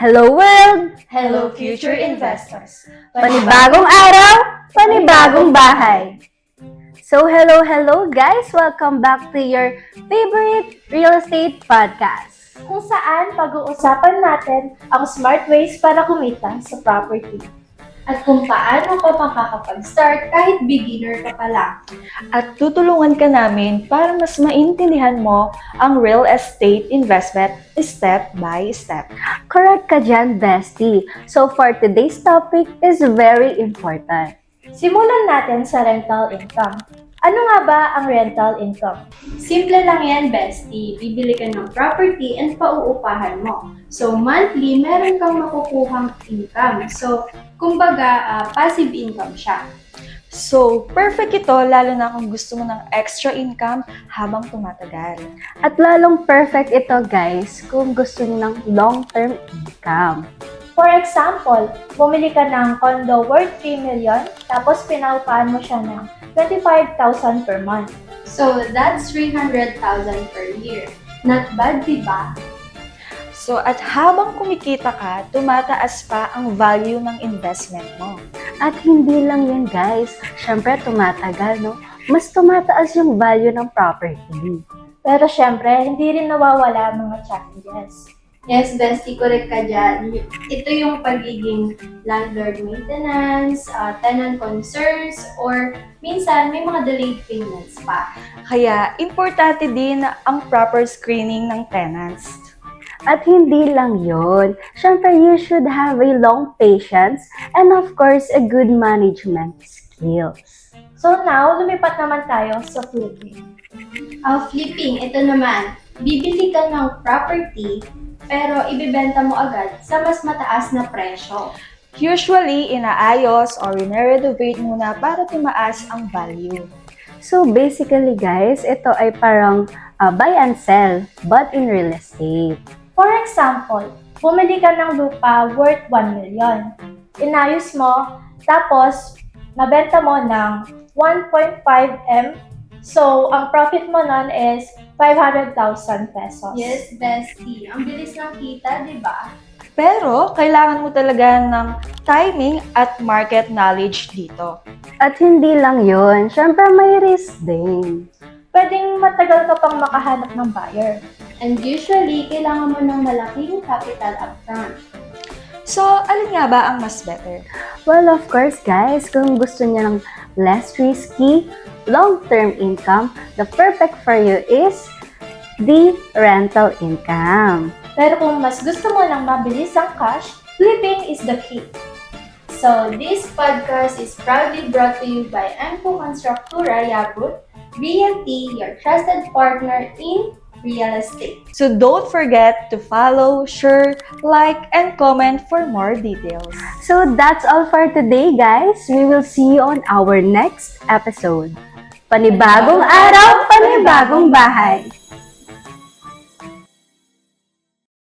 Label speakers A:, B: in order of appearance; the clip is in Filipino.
A: Hello world!
B: Hello future investors!
A: Panibagong araw, panibagong bahay! So hello guys! Welcome back to your favorite real estate podcast.
B: Kung saan pag-uusapan natin ang smart ways para kumita sa property. At kung paano ka makakapag-start kahit beginner ka pa lang.
C: At tutulungan ka namin para mas maintindihan mo ang real estate investment step by step.
A: Correct ka dyan, bestie. So for today's topic is very important.
B: Simulan natin sa rental income. Ano nga ba ang rental income? Simple lang yan, bestie. Bibili ka ng property and pauupahan mo. So, monthly, meron kang makukuhang income. So, kumbaga, passive income siya.
C: So, perfect ito lalo na kung gusto mo ng extra income habang tumatagal.
A: At lalong perfect ito guys kung gusto niyo ng long-term income.
B: For example, bumili ka ng condo worth 3 million, tapos pinaupahan mo siya ng 25,000 per month. So, that's 300,000 per year. Not bad, diba?
C: So, at habang kumikita ka, tumataas pa ang value ng investment mo.
A: At hindi lang yan guys, syempre tumatagal, no? Mas tumataas yung value ng property.
B: Pero syempre, hindi rin nawawala mga challenges. Yes, bestie, correct ka dyan. Ito yung pagiging landlord maintenance, tenant concerns, or minsan may mga delayed payments pa.
C: Kaya, importante din ang proper screening ng tenants.
A: At hindi lang yun. Syempre, you should have a long patience and of course, a good management skills.
B: So now, lumipat naman tayo sa flipping. Flipping, ito naman. Bibili ka ng property, pero ibibenta mo agad sa mas mataas na presyo.
C: Usually, inaayos or renovate muna para tumaas ang value.
A: So basically guys, ito ay parang buy and sell but in real estate.
B: For example, bumili ka ng lupa worth 1 million. Inayos mo, tapos nabenta mo ng 1.5 M. So, ang profit mo nun is 500,000 pesos. Yes, bestie. Ang bilis ng kita, di ba?
C: Pero, kailangan mo talaga ng timing at market knowledge dito.
A: At hindi lang yun, syempre may risk din.
B: Pwedeng matagal ka pang makahanap ng buyer. And usually, kailangan mo ng malaking capital upfront.
C: So, alin nga ba ang mas better?
A: Well, of course guys, kung gusto niya ng less risky, long-term income, the perfect for you is the rental income.
B: Pero kung mas gusto mo ng mabilis ang cash, flipping is the key. So, this podcast is proudly brought to you by Emco Constructura Yabut, Realty, your trusted partner in real estate.
C: So, don't forget to follow, share, like, and comment for more details.
A: So that's all for today guys. We will see you on our next episode. Panibagong araw, panibagong bahay.